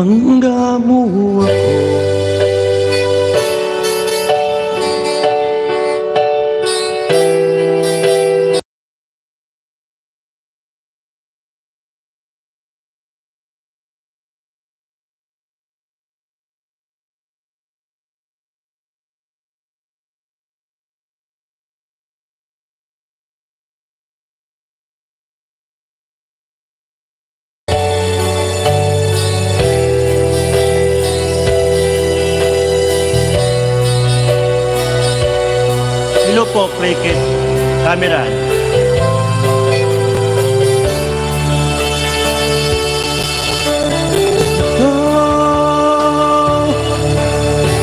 Ibangga mo ako. Hello po, Cricket Camera.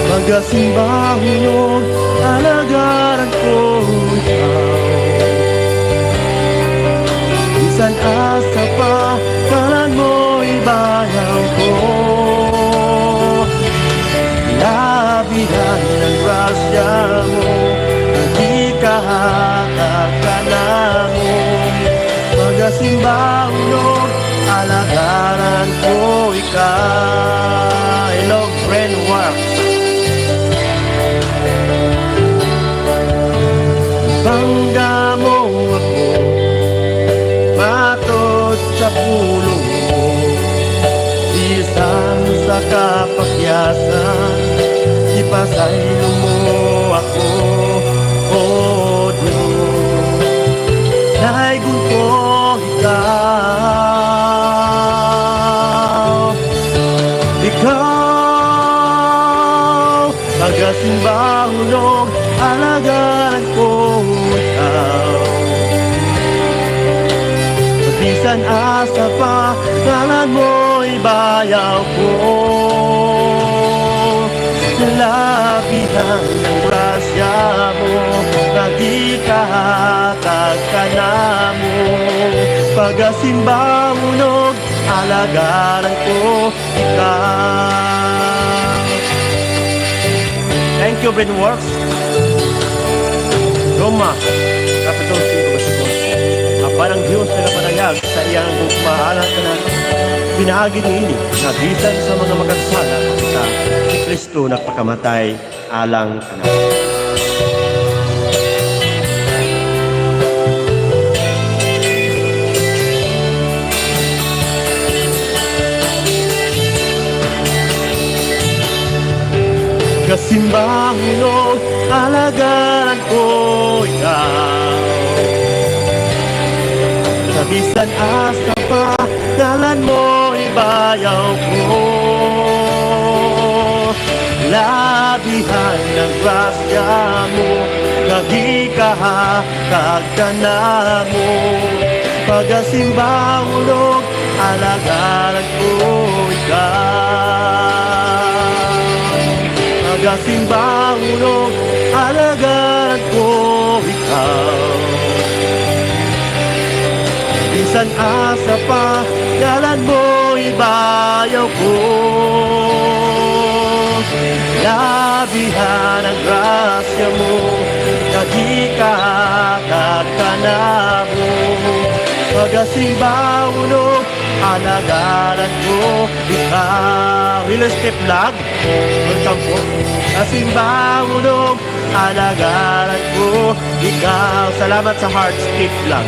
Magasimbang hulog, alagaran ko ikaw. Bisan asa pa, kalan mo'y bayaw ko. Labihan ng grasya mo, di kahatag ka na mo. Magasimbang hulog, alagaran ko ikaw. Hello, Brainworks. Bangga mo ako, matod sa pulo mo, isang sa kapakyasan, ipasaylo mo ako, o Diyos. Dahil ko ikaw, ikaw, magasimbang hulog, alagaran ko ikaw. Bisan asa pa, kalan mo'y bayaw ko. Labihan ng grasya mo, na di kahatag ka na mo. Pagasimbang hulog, alagaran ko ikaw. Thank you, Brainworks. Roma, Kapitol 5, Basibos. Aparang Diyos na napanayag sa iyang maalan ka na pinahagi niini na bisan sa mga magagsala sa si Kristo nagpakamatay alang ka na. Kasimbang hulog, alagaran ko ikaw. Sa bisan asa pa, kalan mo ibayaw ko. Labihan ng grasya mo, di kahatag ka na mo. Pagasimbang hulog, alagaran ko ikaw. Pagasimbang hulog, alagaran ko ikaw. Bisan asa pa, kalan mo ibayaw ko. Labihan ang grasya mo, na di kahatag ka na mo. Pagasimbang hulog, alagaran ko ikaw. Real Estate Vlog, welcome po. Kasimbang hulog, alagaran ko ikaw. Salamat sa Heartscape Vlog.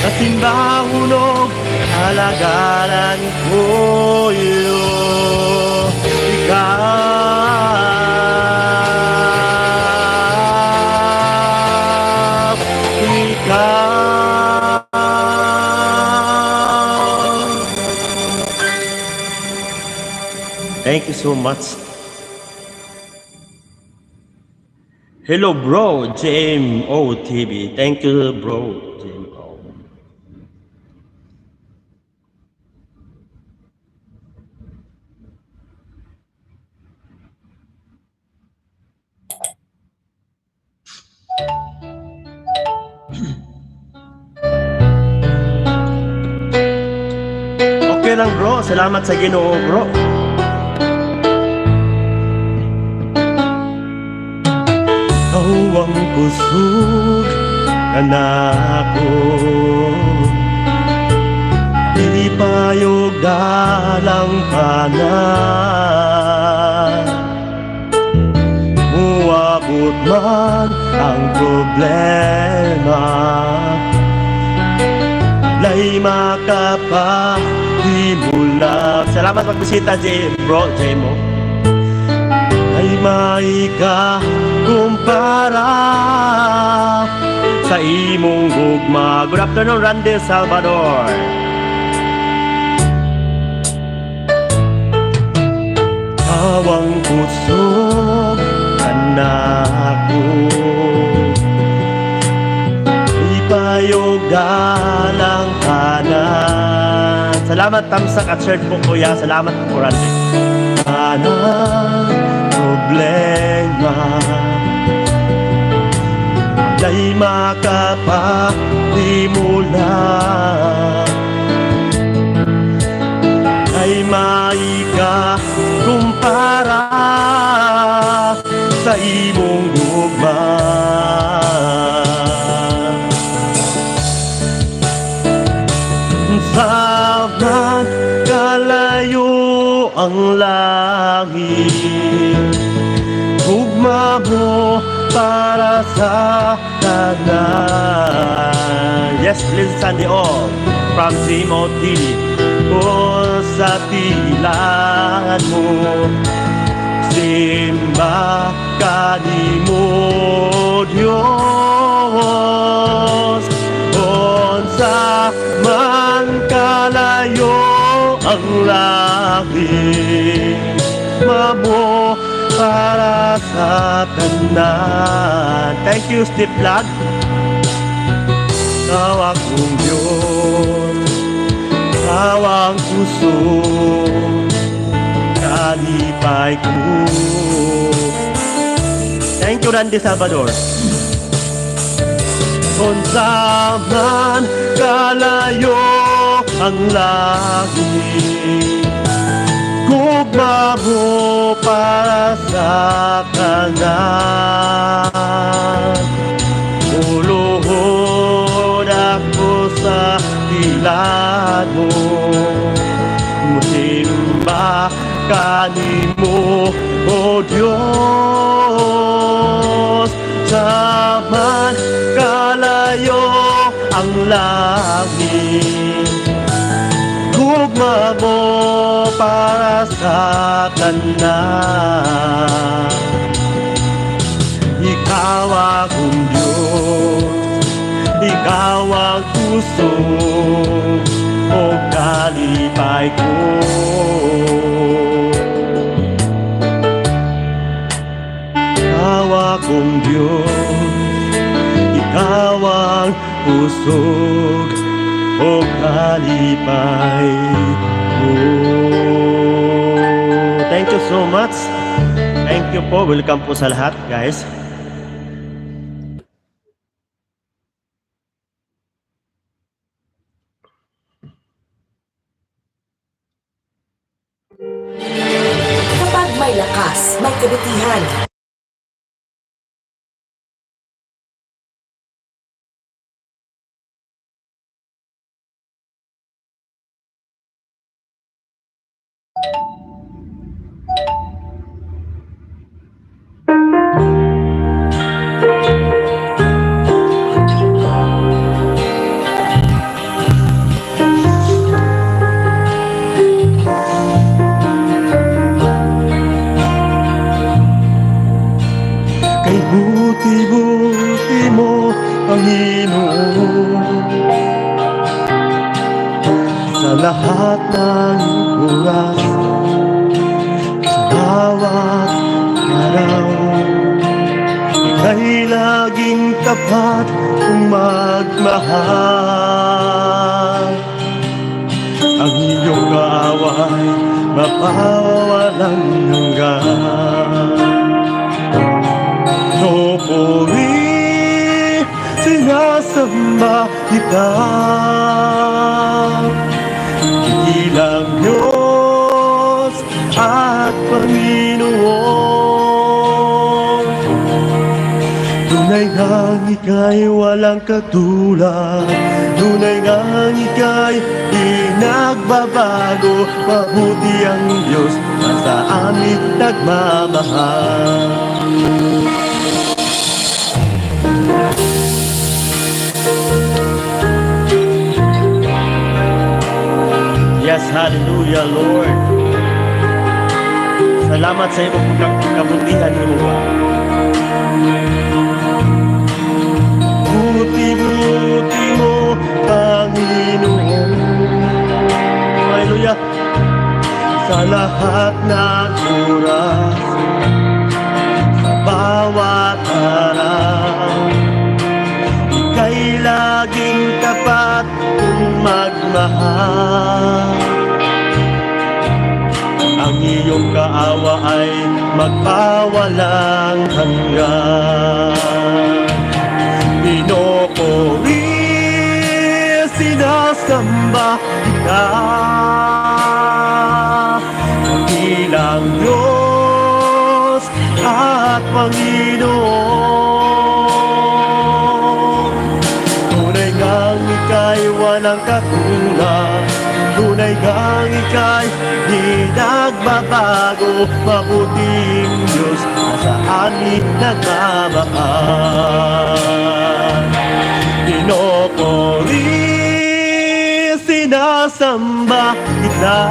Kasimbang hulog, alagaran ko ikaw. Thank you so much. Hello bro, JMO TV. Thank you bro, JMO. Okay lang bro, salamat sa Ginoo bro. Ang kusog ka na ako, payog dalang ka na. Muabot man ang problema, lay makapahimula. Salamat magbisita bro Jemo. Ay maika kumpara sa imong gugma. Good afternoon, Randy Salvador. Kawang puso anakku, ipayog dalang kanan. Salamat tamsak at shirt po kuya. Salamat po Randy. Anang problema, lay makapahimula, ay maika kumpara sa imong gugma. Saman kalayo ang langit, gugma mo para sa tanan. Yes, please Sandy all from Timothy. Kung sa tilan mo, simba kanimo Diyos. Kung sa man kalayo ang langit, mamo para sa tanan. Thank you, Steve Vlog. Ikaw akong Diyos, awang puso, kalipay ko. Thank you, Randy Salvador. Kung saan kalayo ang langit, gugma mo para sa kanan. Uluhod ako sa tilan mo, musimba kanimo o Diyos. Saman kalayo ang langit, gugma mo para sa tanan. Ikaw akong Diyos, ikaw ang puso o kalipay ko. Ikaw akong Diyos, ikaw ang puso o kalipay ko. Thank you so much. Thank you po. Welcome po sa lahat, guys. Kapag may lakas, may kabutihan. Kay buti-buti mo, Panginoon, sa lahat ng oras, sa bawat araw, ika'y laging tapat kung magmahal. Ang iyong kaaway mapawalang hanggan. So puri, sinasamba kita, ilang Diyos at Panginoon. Tunay ngang ika'y walang katulad. Tunay ngang ika'y di nagbabago. Mabuti ang Diyos na sa amin nagmamahal. Yes, hallelujah, Lord. Salamat sa iyong kabutihan mo, Lord. Buti-buti mo, Panginoon. Hallelujah. Sa lahat ng oras, sa bawat araw, ika'y laging tapat kung magmahal. Ang iyong kaawa ay magpawalang hanggan. Pinupuri, sinasamba kita, dakilang Diyos at Panginoon. Tunay ngang ika'y walang katulad. Tunay ngang ika'y di nagbabago. Mabuting Diyos na sa amin nagmamahal. Pinupuri, sinasamba kita,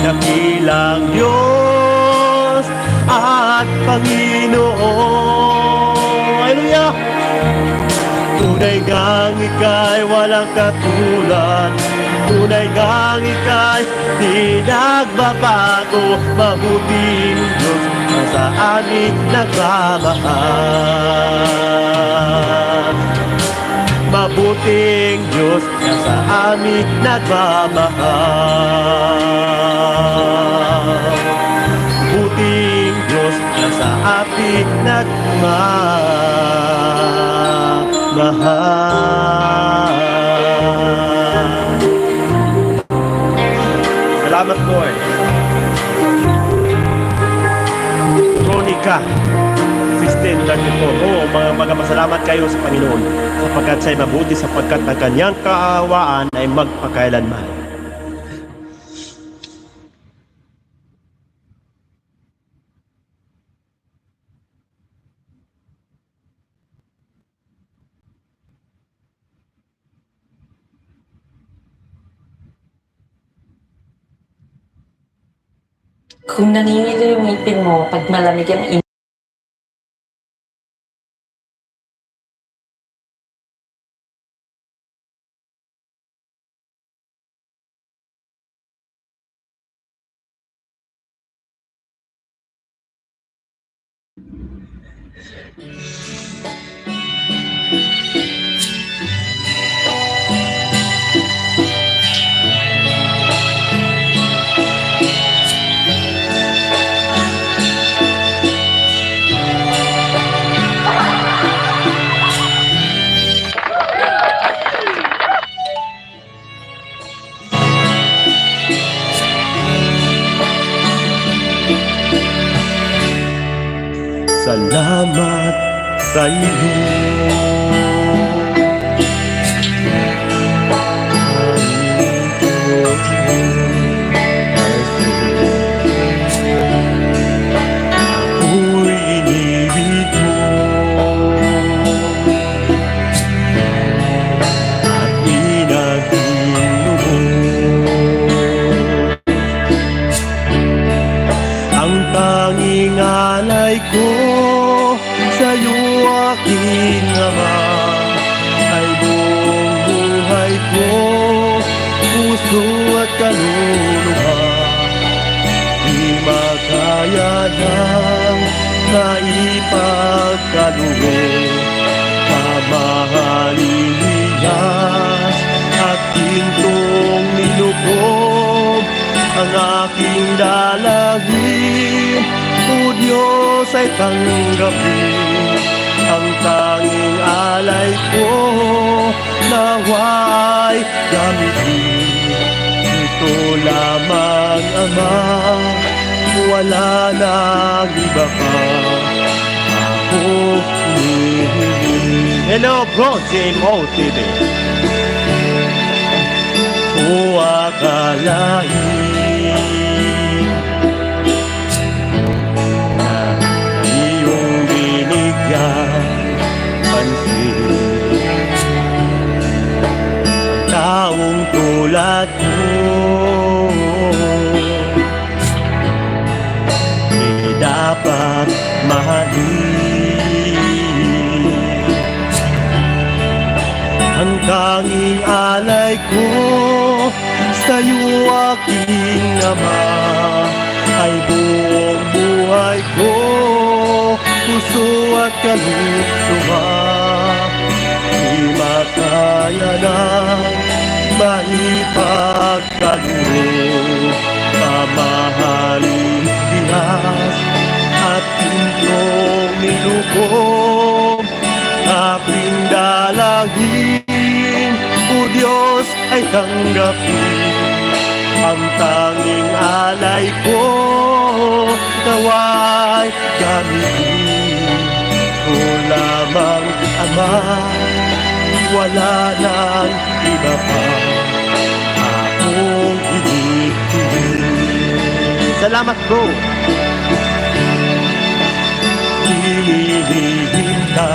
dakilang Diyos at Panginoon. Hallelujah! Tunay ngang ika'y walang katulad. Tunay ngang ika'y di nagbabago. Mabuting Diyos na sa amin nagmamahal. Mabuting Diyos na sa amin nagmamahal. Mabuting Diyos na sa amin nagmamahal. Salamat, Lord. Kronika 16:34. Oo, mga masalamat kayo sa Panginoon sapagkat siya'y mabuti, sapagkat ang kanyang kaawaan ay magpakailanman. Kung nangingilo yung ngipin mo pag malamig ang init, Salamat sa iyo. Ako'y inibig mo at inagin ang tanging alay ko sa'yo, aking Ama, ay buong buhay ko, puso at kaluluwa. Di makaya ng naipagkaloob, mamahalin niyas at gintong nilukob ang aking dalangin. O Diyos, ay tanggapin ang tanging alay ko, nawa'y gamitin. Ito lamang, Ama, wala nang iba pa. Ako aking hinihiling. Hello bro, JMO TV. O akalain na iyong binigyan pansin, taong tulad mo di dapat mahalin. Ang tanging alay ko sa'yo aking Ama ay buong buhay ko, puso at kaluluwa. Di makaya na maipagkaloob, mamahalin bilas at pintong nilukob. Aking dalangin, O Diyos, ay tanggapin ang tanging alay ko, nawa'y gamitin ko lamang, Ama, wala nang iba pa akong hinihiling. Salamat bro. Hinihintay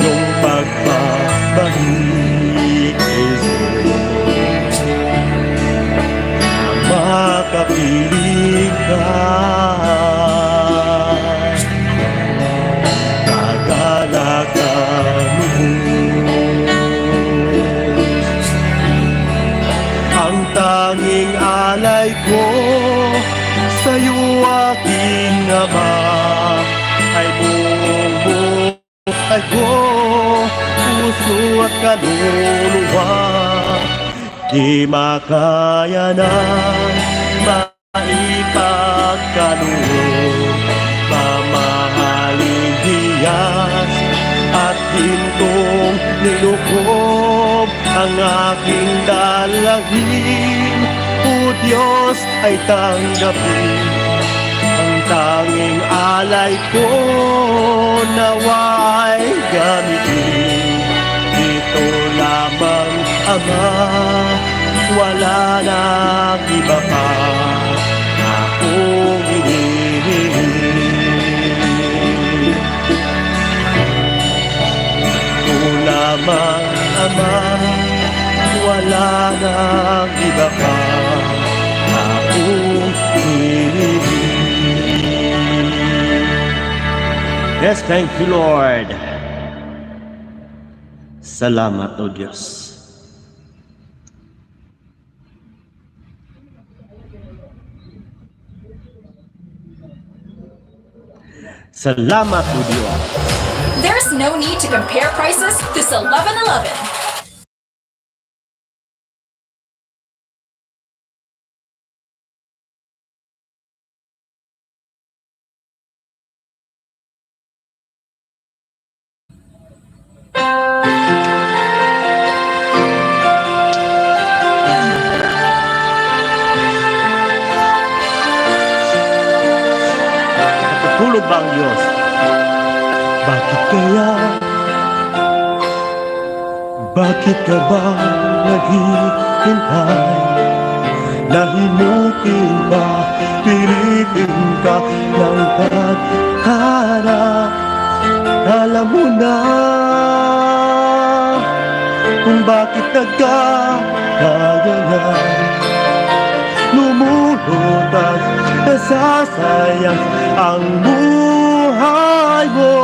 yung pagbabalik na makapiling ka. Kagalakan mo ang tanging alay ko sa'yo aking Ama ay buong buhay ko, puso at kaluluwa. Di makaya na maipagkaloob, mamahalin hiyas at hintong nilukob. Ang aking dalangin, O Diyos, ay tanggapin ang tanging alay ko, nawa'y gamitin. Dito lamang, Ama, wala nang iba pa akong hinihiling. Ito lamang, Ama, wala nang iba pa akong hinihiling. Yes, thank you, Lord. Salamat, O Diyos. Salamat, O Diyos. There's no need to compare prices this 11/11. Natutulog ba ang Diyos? Bakit kaya? Bakit ka ba naghihintay? Nahimutin ba? Pilitin ka ng tadhana? Alam mo na kung bakit nagkakaganyan. Lumulutas, nasasayang ang buhay mo,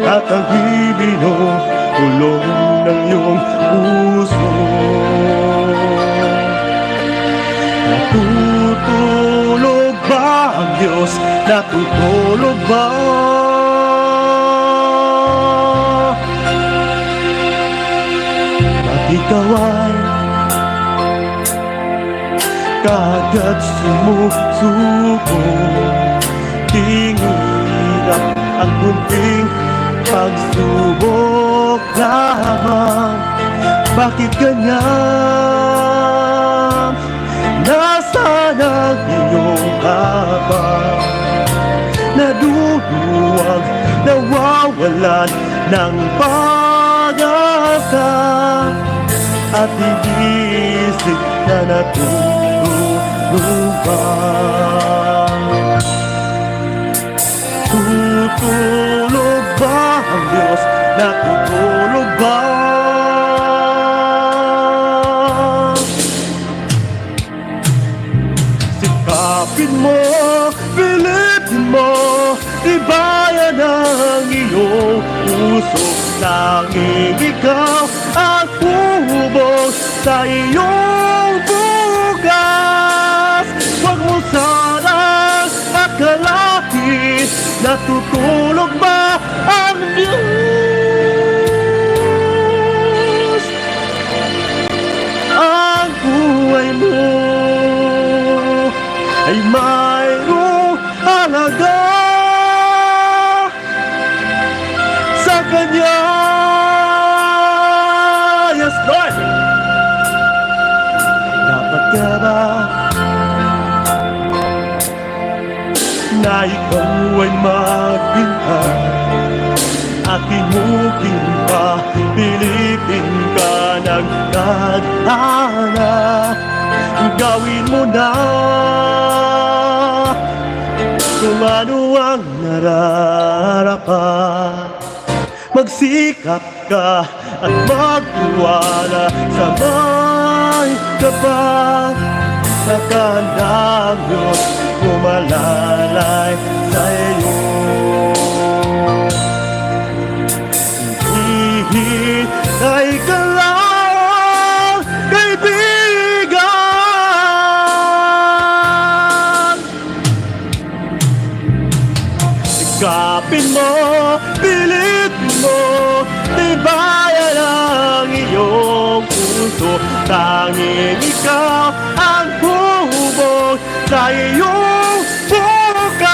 at ang ibinulong ng iyong puso. Natutulog ba ang Diyos? Natutulog ba? At ikaw ay kagad sumusuko. Tingirap ang kunting pagsubok lamang. Bakit ganyan? Nasaan ang iyong mawalan ng pag-asa at inisip na natutulog ba? Tutulog ba ang Diyos? Natutulog ba? Sikapin mo, pilipin mo, ibayan ang iyong puso. Tanging ikaw ang hubog sa iyong bukas. Huwag mo sanang akalain, natutulog ba ang Diyos? Ang buhay mo ay mayroong halaga sa Kanya. Yes, Lord! Dapat ka ba na ikaw ay magbintay at tinugin pa, pilipin ka ng tadhana? Gawin mo na kung ano ang nararapat. Magsikap ka at magtiwala sa may tapat sa kandang Diyos kumalalay sa iyo. Hindi ay kalawang kaibigan. Sikapin mo, pilitin mo, tibayan ang iyong puso. Tanging ikaw ang hubog sa iyong bukas.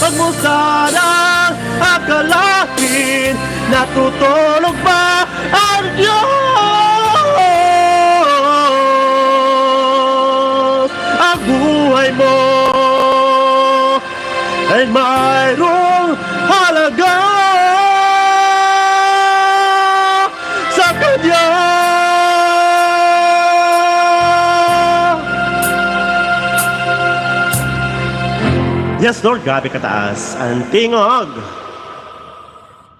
Huwag mo sanang akalain, natutulog ba ang Diyos? Ang buhay mo ay mayroong halaga sa Kanya. Yes, Lord, grabe kataas ang tingog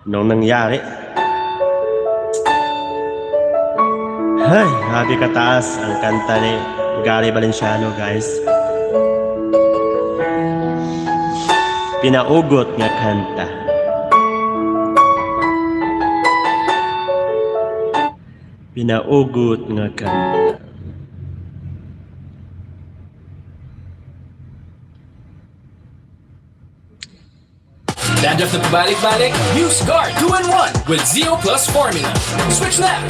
nung nangyari. Ay, grabe kataas ang kanta ni Gary Valenciano, guys. Pinaugot nga kanta. Pinaugot nga kanta. Stand up the pabalik-balik, use Guard 2-in-1 with Zeo Plus formula. Switch now!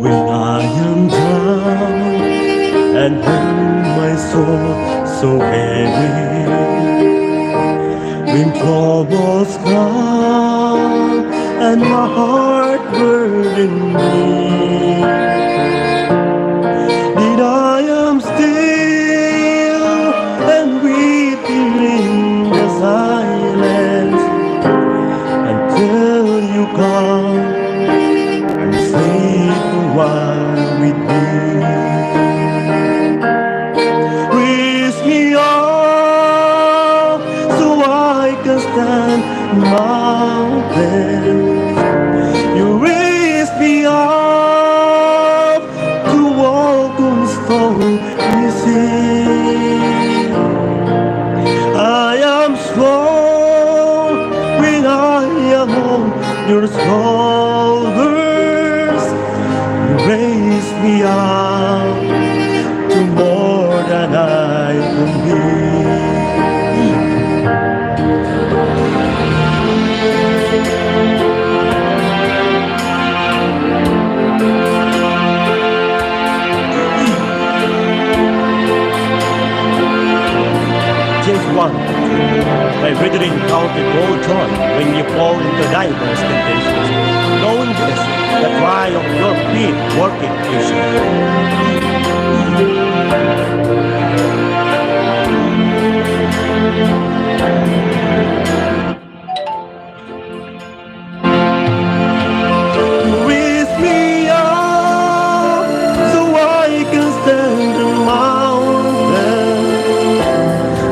When I am down and when my soul so heavy, when troubles come and my heart burden me, then I am still and weeping in the silence until you come and say while with me. Raise me up so I can stand my Brethren, count it all joy when you fall into diverse temptations, knowing this, the trial of your faith worketh patience. Raise me up so I can stand the mountain.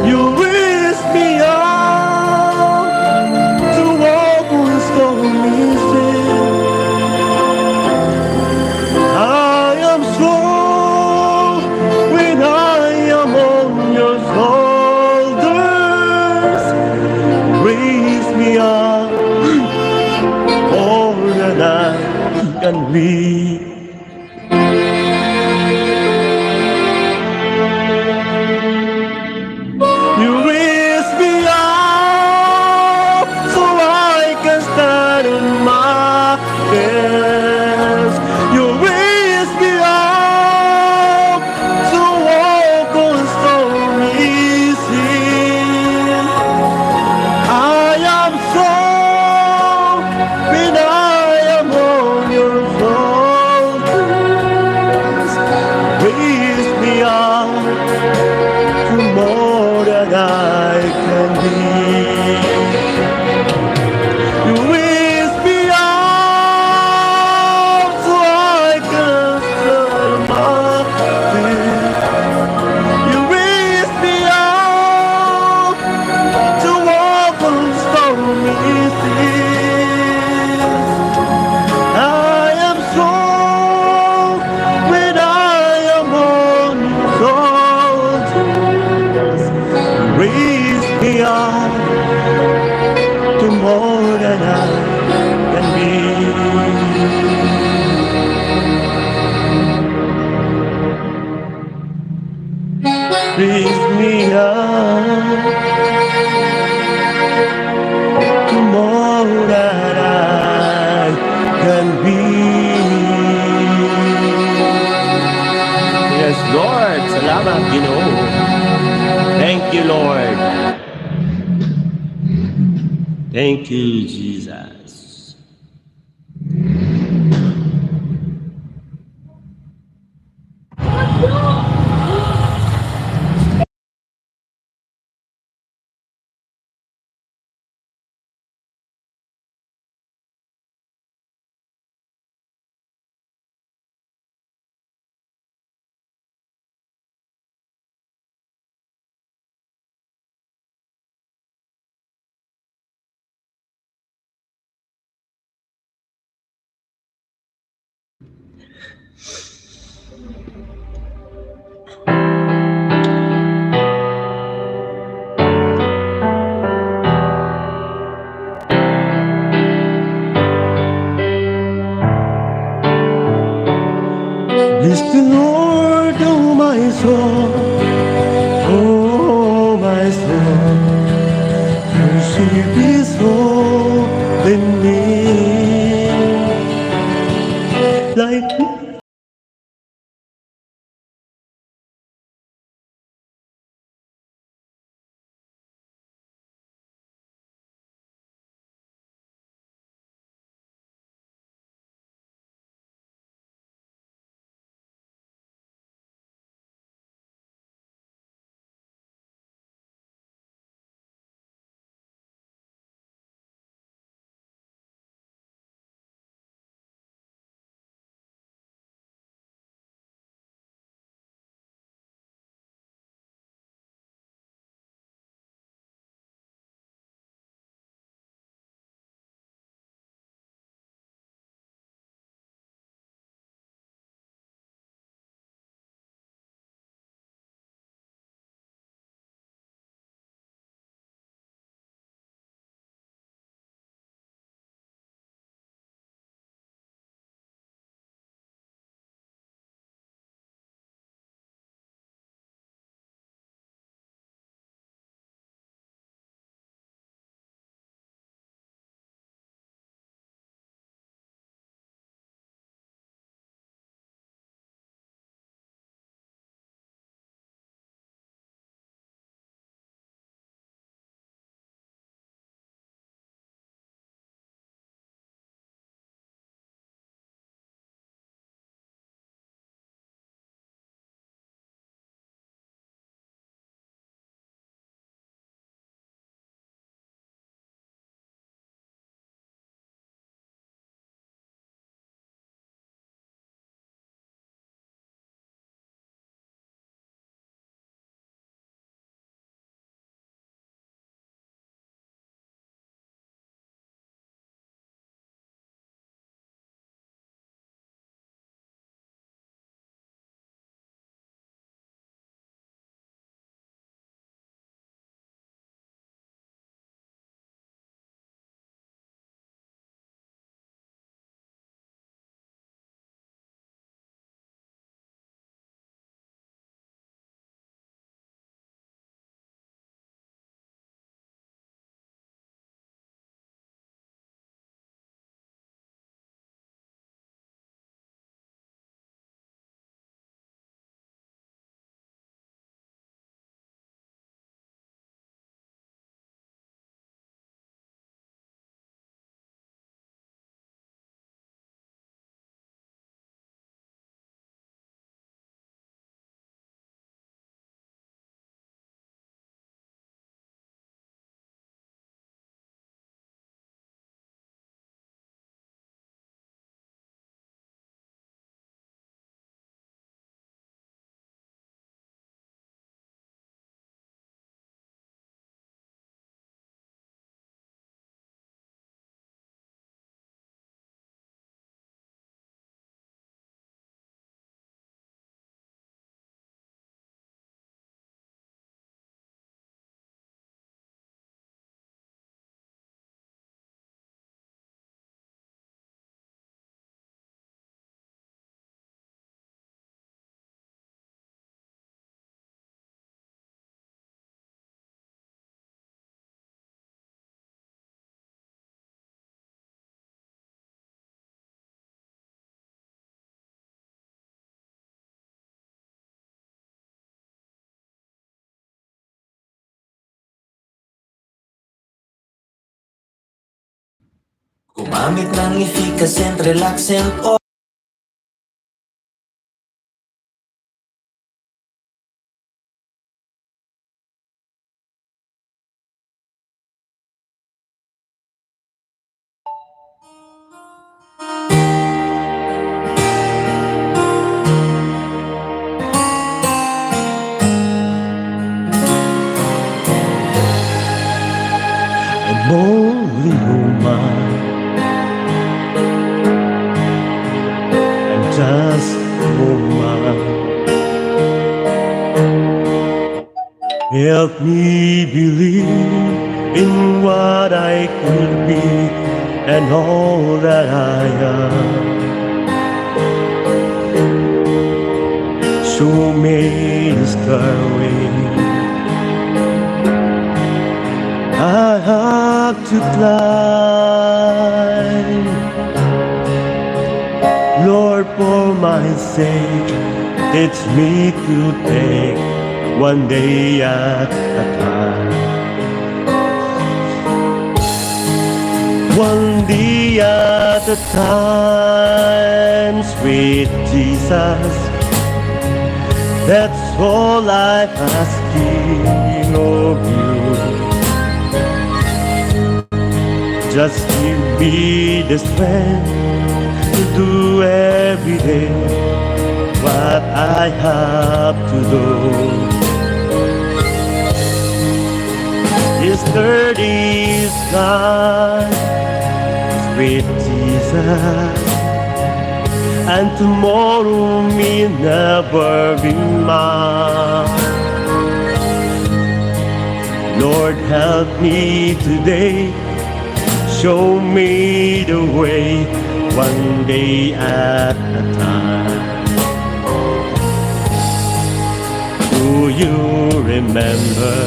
You raise me up to walk on stormy seas. I am strong when I am on your shoulders. Raise me up more than I can reach. You raise me up so I can stand on my fears. You raise me up to walk on stormy seas. I am strong when I am on your shoulders. Raise me up to more than I can be. You raise me up so I can stand my feet. You raise me up to walk on stormy seas. I am strong when I am on your shoulders. Raise me up to more than I can be. Raise me up to more than I can be. Yes, Lord. Salamat, Ginoo. Thank you, Lord. Thank you, Jesus. Bless the Lord, oh my soul, oh my soul. Worship His holy name. Like Gumamit ng efficacent, relaxant oil. I'm only human. I'm just human. Help me believe in what I could be and all that I am. Show me the starway I have to climb. Lord, for my sake, teach me to take one day at a time. One day at a time, sweet Jesus. That's all I'm asking of you. Just give me the strength to do every day what I have to do. Yesterday's gone, sweet Jesus, and tomorrow may never be mine. Lord, help me today. Show me the way, one day at a time. Do you remember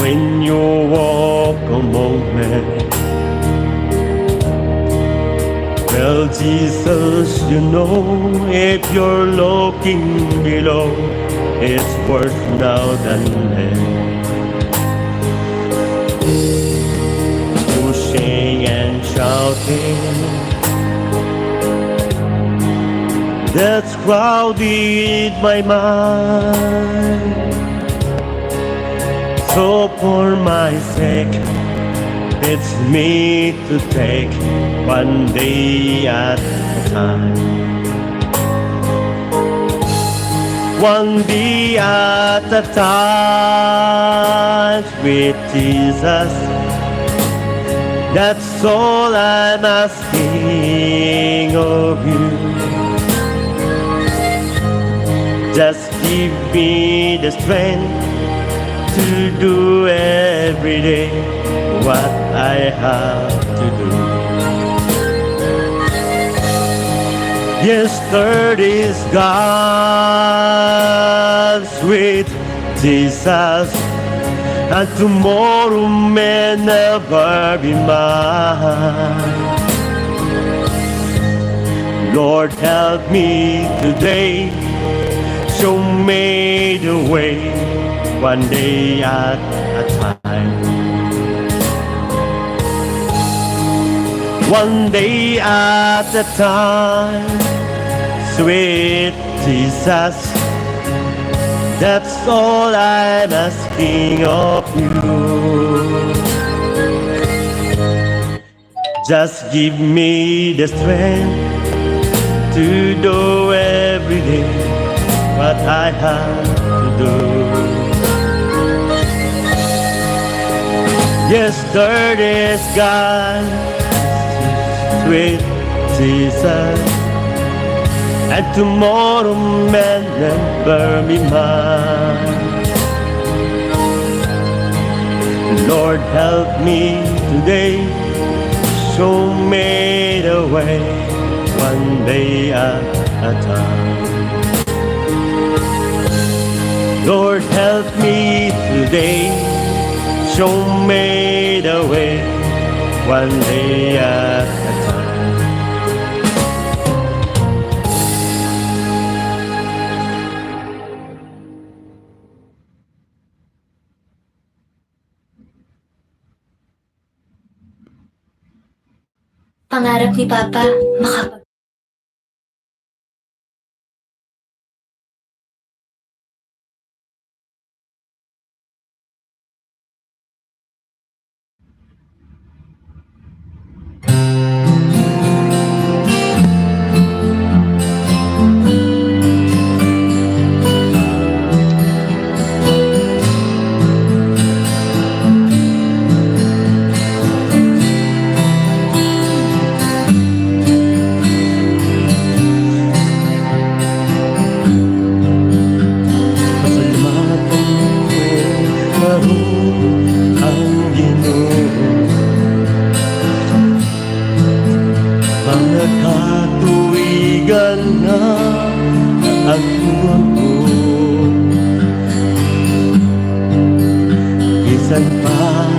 when you walk among men? Well, Jesus, you know, if you're looking below, it's worse now than then. Pushing and shouting, that's crowded my mind. So for my sake, teach me to take one day at a time. One day at a time, sweet Jesus. That's all I'm asking of you. Just give me the strength to do every day what I have to do. Yesterday's gone, sweet Jesus, and tomorrow may never be mine. Lord, help me today. Show me the way, one day at a time. One day at a time, sweet Jesus. That's all I'm asking of you. Just give me the strength to do every day what I have to do. Yesterday's gone, sweet Jesus, and tomorrow may never be mine. Lord, help me today. Show me the way, one day at a time. Lord, help me today. Show me the way, one day at a time. Pangarap ni Papa, makapag... Pasalamatan mo naroon ang Ginoo. Mga katuwigan na ang mundo. Bisan pa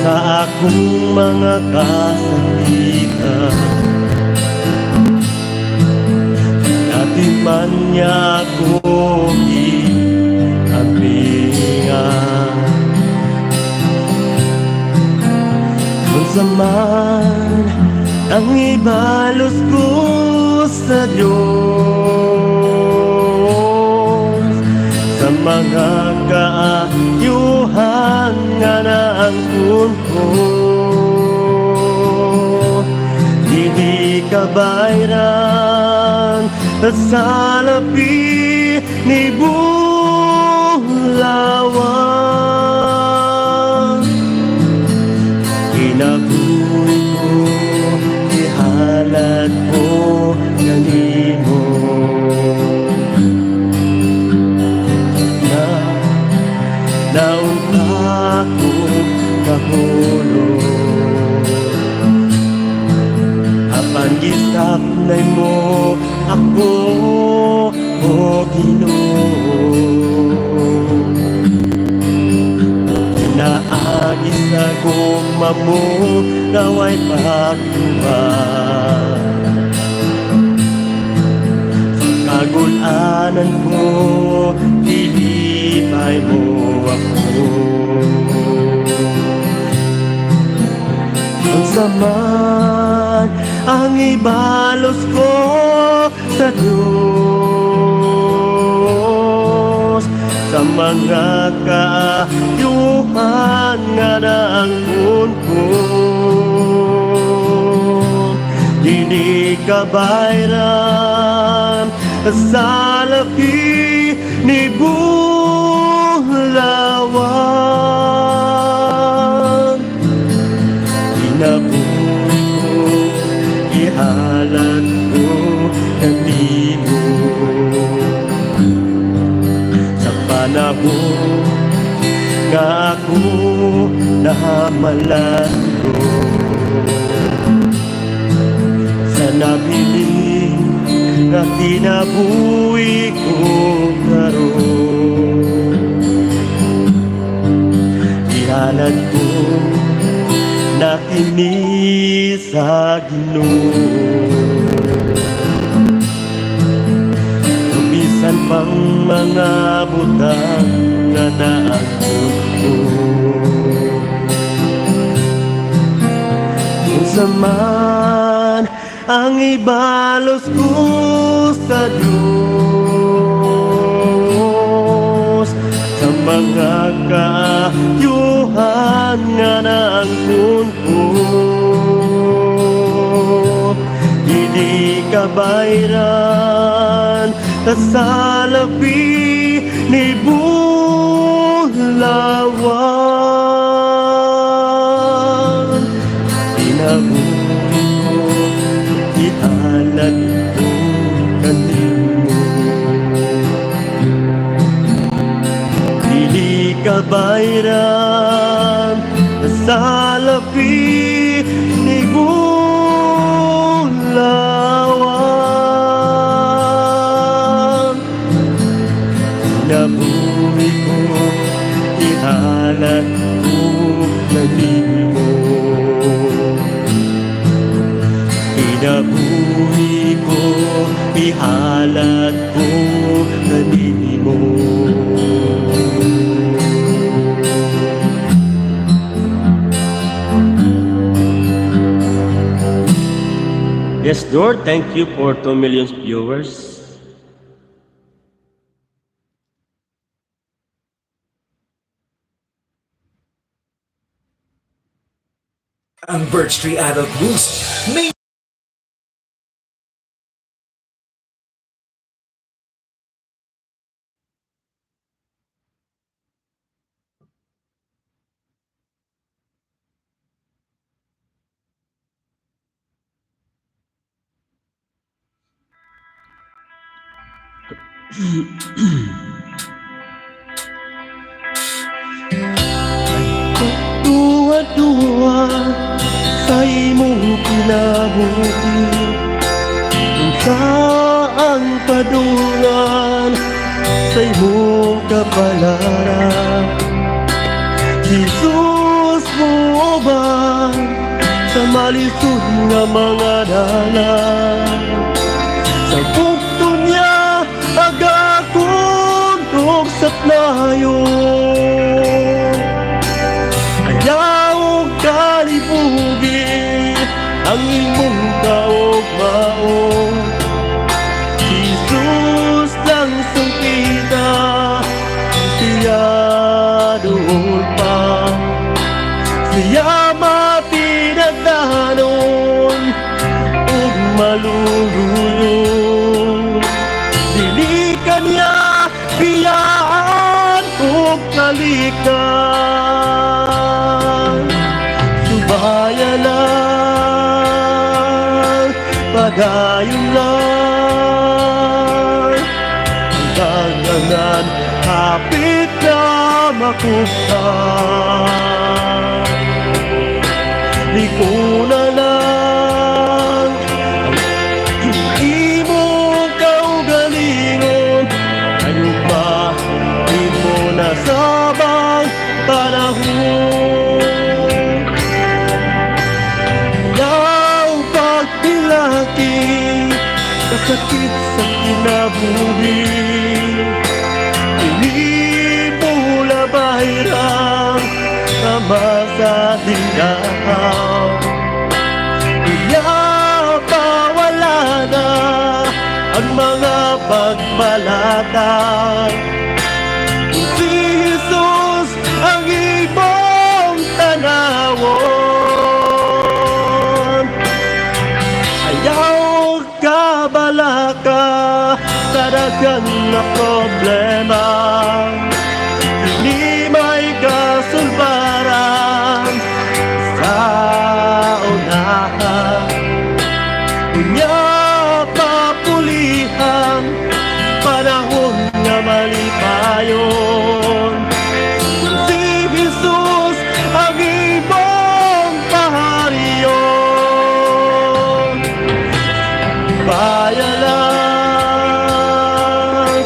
sa akong mga kasakitan, dati man niya ako iambingan. Kung saman ang ibalos ko sa Diyos, sa mga kaayuhan nga naangkon ko, hindi kabayran sa labi ni Bulawan. Kinabuhi ko, ihalad ko kanimo, na naunta ko kahulog. Apan gisapnay mo ako, o Ginoo. Naagis sa guma mo, naway pagtuban. Kagulanan ko, ilipay mo ako. Kung saman ang ibalos ko sa Diyos, sa mga kaayuhan nga naangkon ko, hindi kabayran sa labi ni Bulawan. Inabuhi ko, ihalad ko kanimo, sa panahon nga ako namalando, sa nabiling na kinabuhi ko karon. Ihalad ko na kini sa Ginoo. Bisan pang mga butang nga naangkon ko, kung saman ang ibalos ko sa Diyos, sa mga kaayuhan nga naangkon ko, hindi kabayran sa labi ni Bulawan. Inabuhi ko, ihalad ko kanimo, dili kabayran sa labi ni Bulawan. Inabuhi ko, ihalad ko kanimo, inabuhi ko, ihalad ko kanimo. Yes, Lord, thank you for 2 million viewers. Ang Birch Tree Adult Boost may Tuwa-tuwa sa imong kinabuhi, kung saan padungan sa imong kapalaran. Jesus mo ba sa malisod nga mga dalan, sa bukto niya agakong tugsat nayon. Ayaw kalibugi ang imong kaugmao. Jesus lang sungkita, siya doon pa. Siya matinagdanon ug maluluyong. Dili kanya biyaan ug kalikan. Subaya lang, padayon lang, hanggang hapit na makuptan. Di ko na lang ang imong kaugalingon, ayun ba di mo nasabang panahon. Yaw pagpilaki, kasakit sa kinabuhi, hindi mo labayrang sama sa tindahaw. Pinapawala na ang mga pagbalatan. Kung si Jesus ang ibong tanawon, ayaw ka balaka sa daghang na problema. Hindi may kasulbaran sa unahan. Kunya papulihan, panahon nga malipayon. Si Jesus ang ibong pahariyon. Baya lang,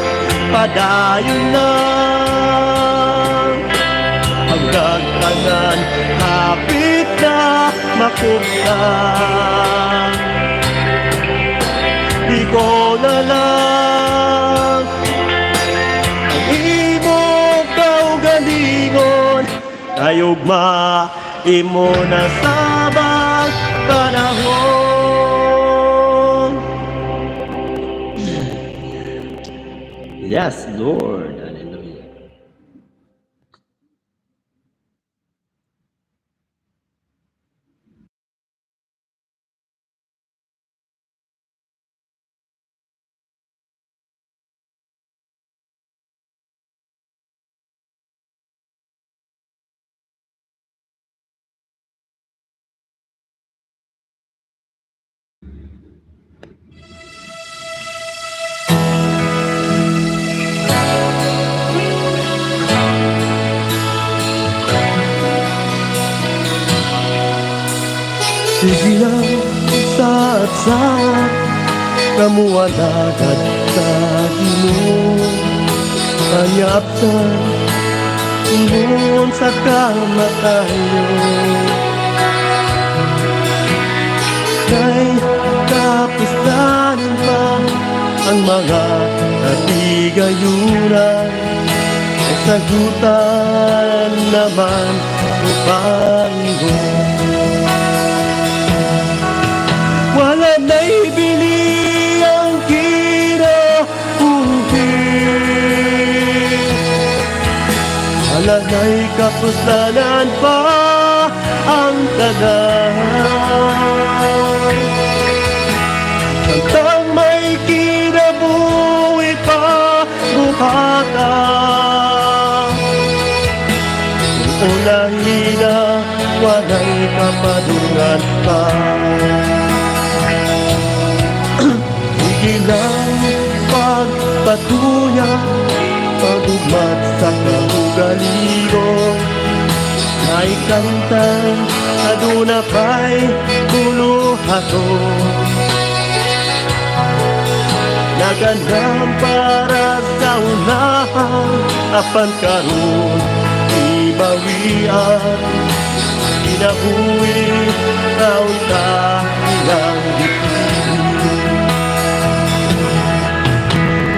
padayon lang, hanggang tanan hapit na makuptan. Di ko na lang ang imong kaugalingon, kayugma imo na sabang panahon. Yes, Lord. Hallelujah. Sige lang sa kamuwalagad sa Ginoo, kanyapsan ingon sa kamatayon. Kay kapistanin pa ang mga natigayunan, ay sagutan naman upang wala na'y na'y kapusnanan pa ang tanan. Samtang may kinabuhi pa buhata, unahin na walay kapadungan pa. Sige lang pagpatuya, pagugmat sa kaugalingon, ay kantang aduna pa'y buluhato. Nagandang para sa unahan, apan karon ibawian, inabuhi taon ilang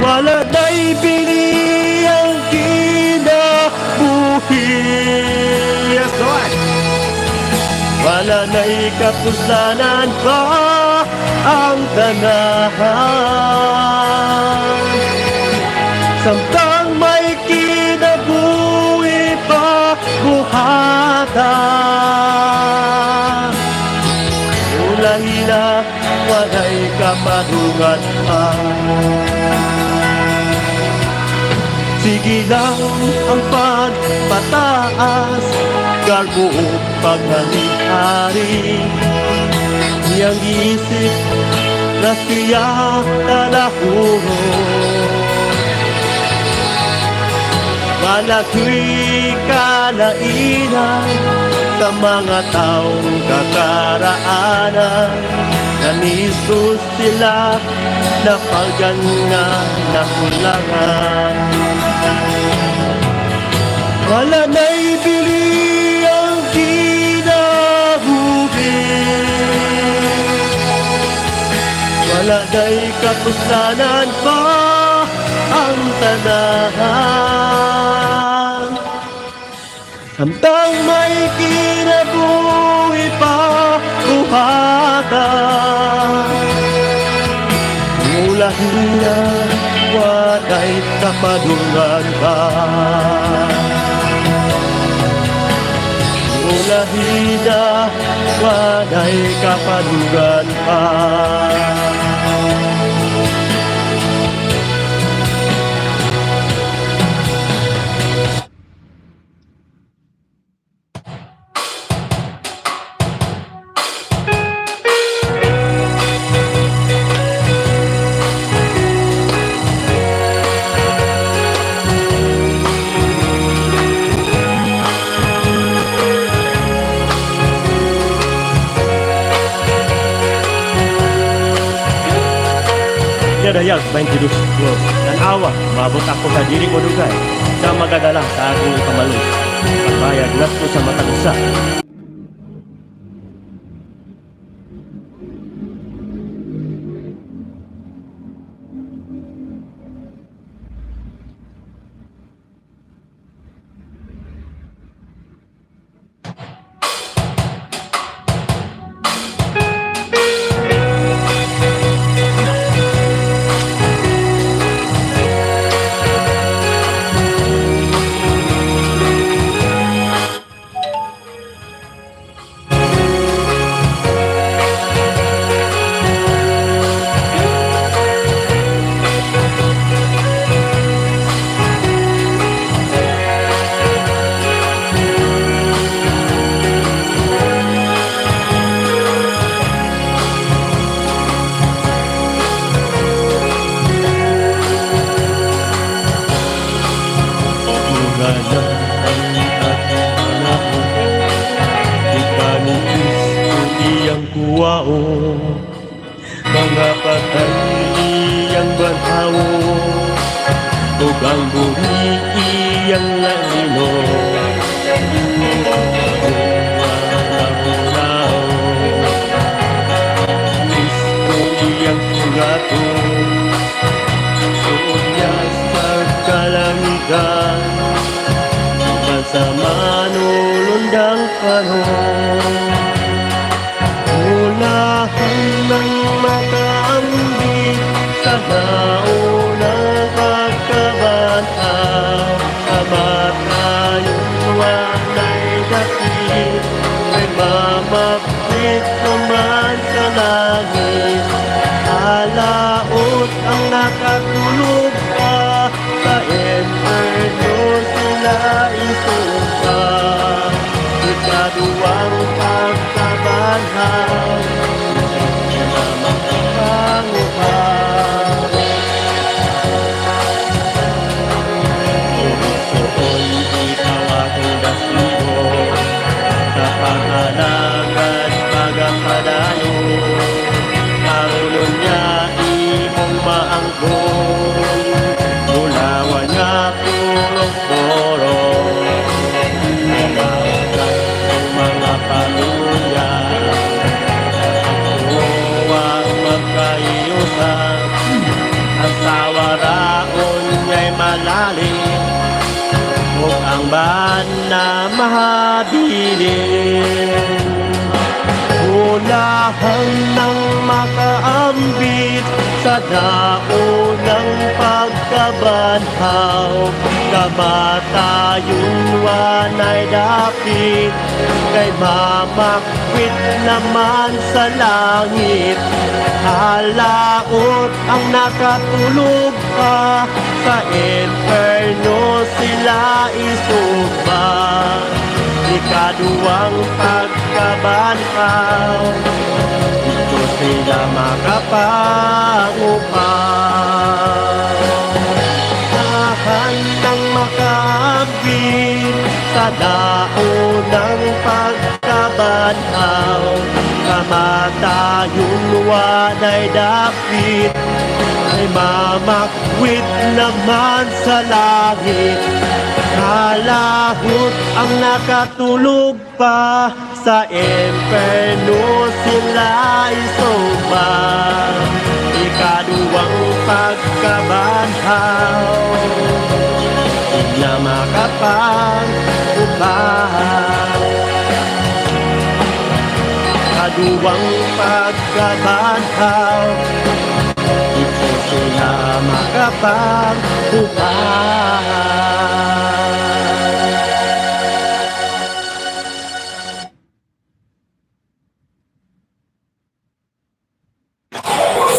wala na'y bili ang kinabuhi. Yes, Lord. Wala na'y kapusanan pa ang tanahan. Samtang may kinabuhi pa buhata, ulahin na walay kapadungan pa. Sige lang ang pagpataas, garbo paghali-hari, iyang isip na siya talahuro. Malako'y kalainan sa mga taong kakaraanan, na ni Jesus sila napagana na kulangan. Wala na'y bili ang kinabuhi, wala na'y kapusanan pa ang tanahan. Samtang may kinabuhi pa buhata, mulahin na walay kapadungan pa. Mulahin na walay kapadungan pa. Dayag 22 Tanawa, maabot ako sa diri ko dugay, sa magadala sa akong kamalus, pagbayad nas ko sa matag usa. Mga patay iyang banhawo, ug ang buri iyang laino. Kristo iyang pulato, suod niya sa kalangitan, sa manulundang panahon. Ulahan ng makaambit sa naunang pagkabata, sa matayong malapit naman sa langit. Alaot ang nakatulog pa, sa inferno sila isumpa. Ikaduwang pagkabanhaw, siya na makapangupaw. Purisoon, ikaw aking dasigo, sa pag-alagad pagkakadayo. Karunon niya imong maangkon, mulawan niya purong-purong. Nalawagan ang mga paluya, huwag magkaiyusan. Ang sawaraon niya'y malalim, ug ang bana mahabilin. Ulahan ng makaambit sa daunang pagkabanhaw. Kamatayon wanay dapit, kay mamakwit naman sa langit. Halaot ang nakatulog pa, sa inferno sila isugba. Ikaduwang pagkabanhaw, dito sila makapangupaw. Tahan ng makaabit sa daunang pagkabanhaw. Kamatayon wanay dapit, ay mamakwit naman sa langit. Kalahot ang nakatulog pa, sa inferno sila isumpa. Ikaduwang pagkabanhaw, sila makapangupaw. Kaduwang pagkabanhaw, dito sila makapangupaw.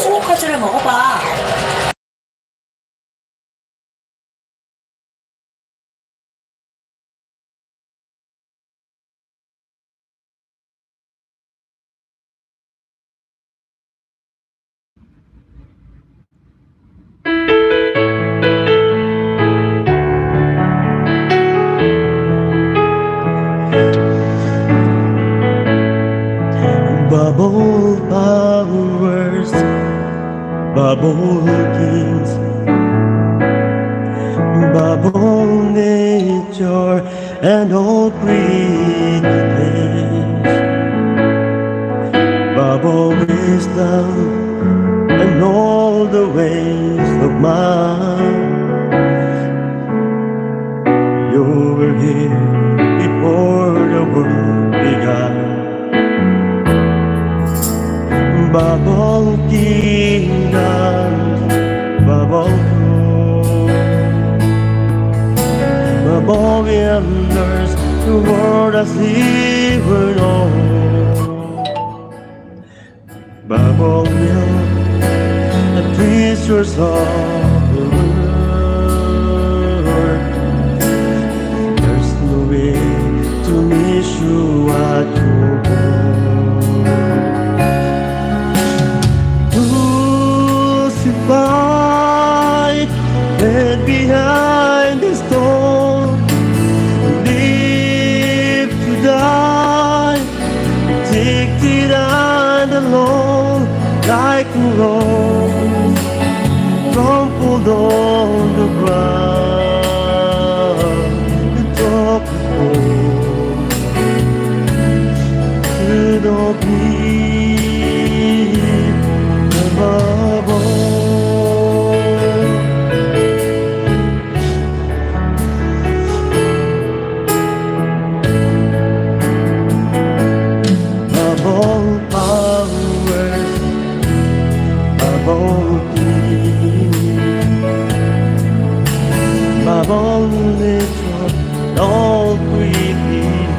스니커즈를 먹어봐. Bubble powers, bubble kings, bubble nature, and all creatures, bubble wisdom, and all the ways of man. You were here before the world began. Bubble kingdoms, bubble thrones, bubble wonders, the world has even known. Bubble milk, the treasures of the world. There's no way to miss you at your home. Crucified, dead behind the stone, live to die, addicted and alone, like a rose crumpled on the ground. The top of hope could not be above all. Above powers, above kings, above nature, all created,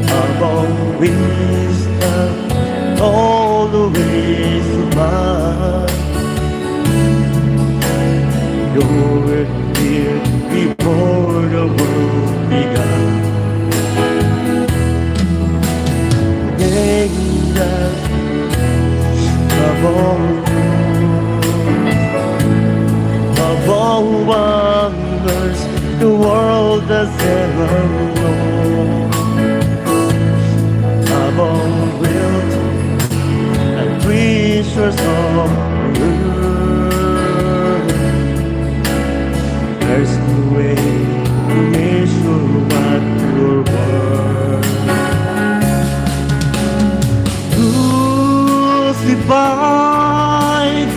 above wisdom, all the ways of mine. Your word here before the world began. Angels of all wonders the world has ever known, above wealth and treasures of earth. There's no way to measure what your word. Crucified,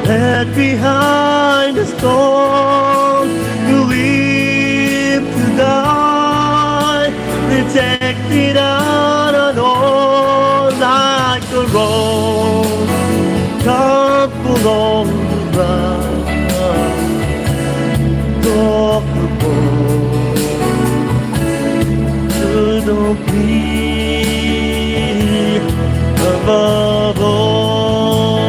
led behind the stone, you live to die, rejected and alone like a rose, trampled on the ground, talk upon to the peak above all.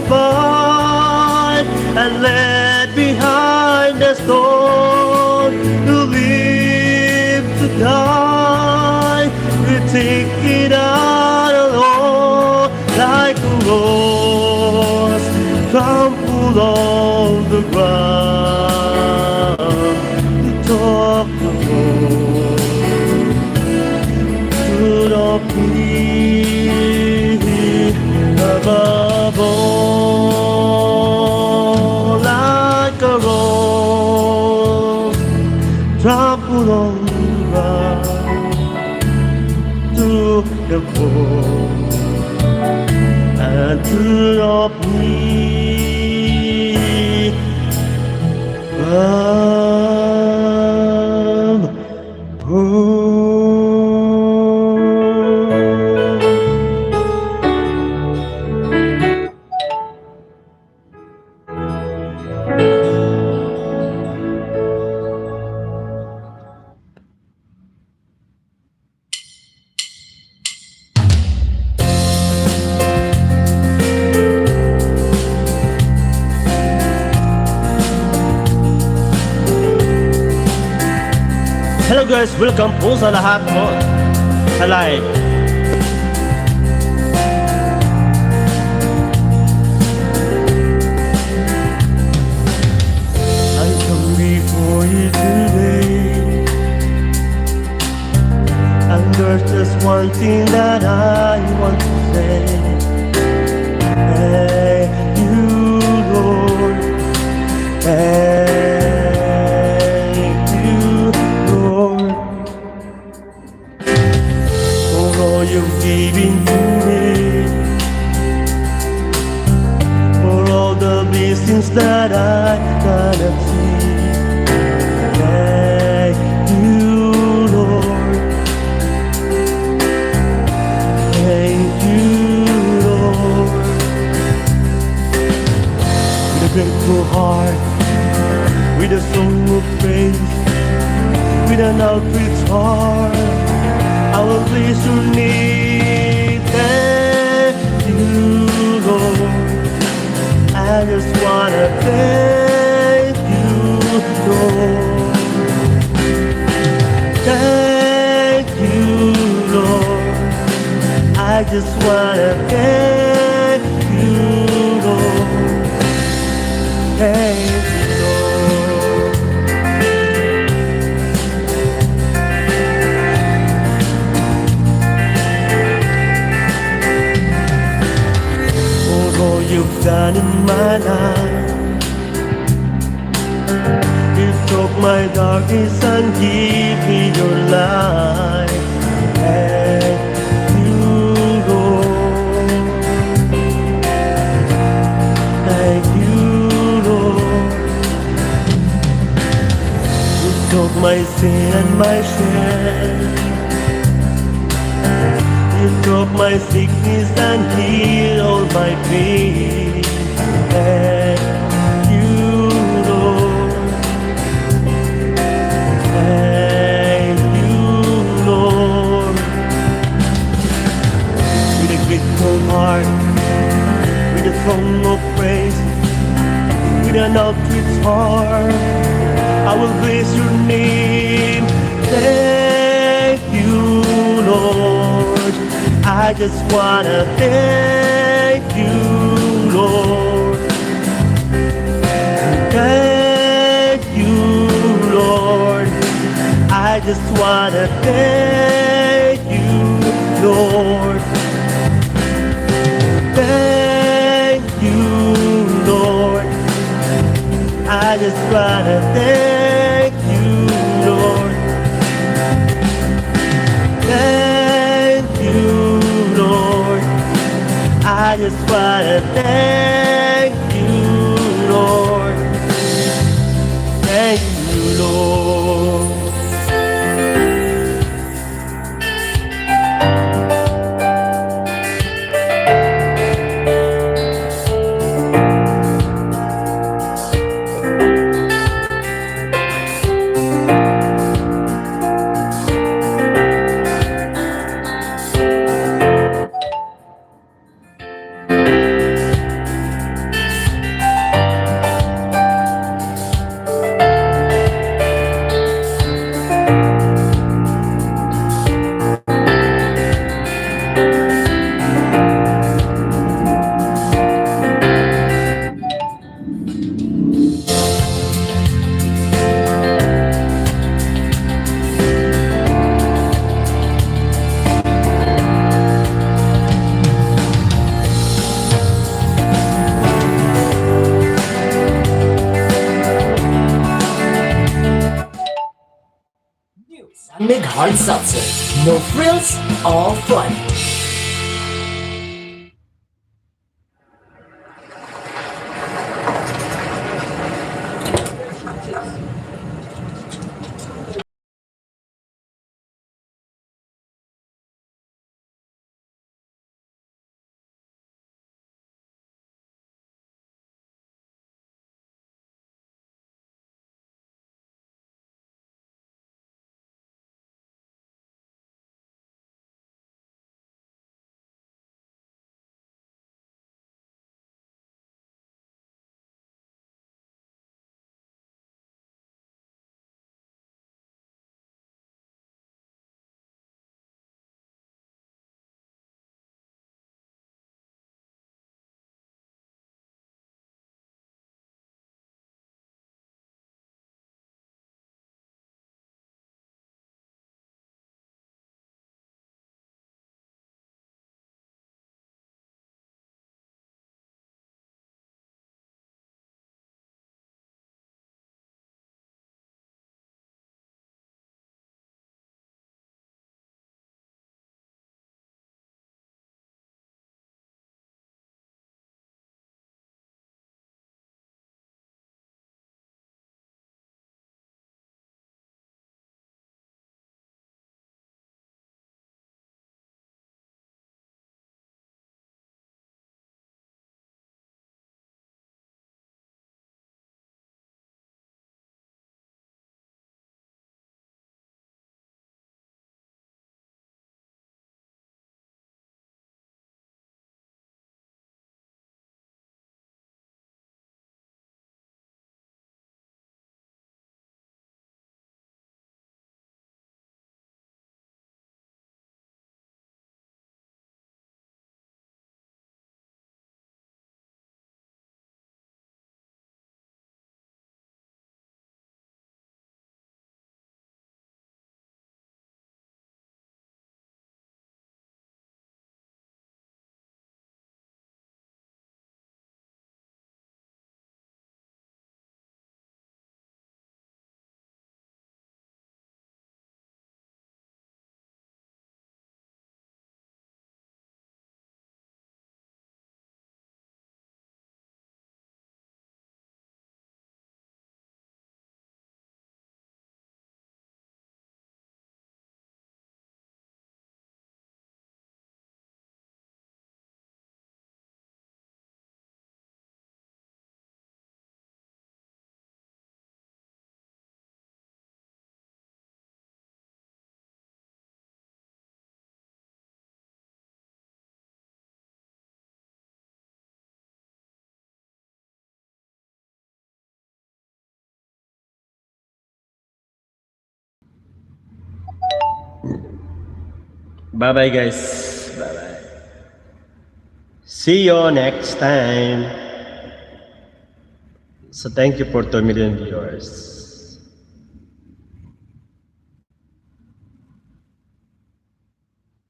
Crucified and led behind the stone, to live to die, we take it out alone like a rose, trampled on the ground, we talk about to the peak above all, like a rose trampled on the ground, to the poor and to the peak above all. Hello guys, welcome po sa lahat po sa live. I come before you today, and there's just one thing that I want to say. Thank you, Lord. Thank you, Lord, for all you've given to me, for all the blessings that I cannot see. Thank you, Lord. Thank you, Lord. With a grateful heart, with a song of praise, with an outreach heart, I will bless your name. Thank you, Lord. I just wanna thank you, Lord. Thank you, Lord. I just wanna thank you, Lord. Thank you, Lord. For all you've done in my life, you took my darkness and gave me your light. Thank you, Lord. Thank you, Lord. You took my sin and my shame. You took my sickness and healed all my pain. Thank you, Lord. Thank Lord. I just wanna thank you, Lord. Thank you, Lord. I just wanna thank you, Lord. Thank you, Lord. I just wanna thank you, Lord. Thank you, Lord. I just wanna thank you, Lord. Thank you, Lord. Mid hard seltzer. No frills, all fun. Bye-bye, guys. Bye-bye. See you next time. So thank you for 2 million viewers.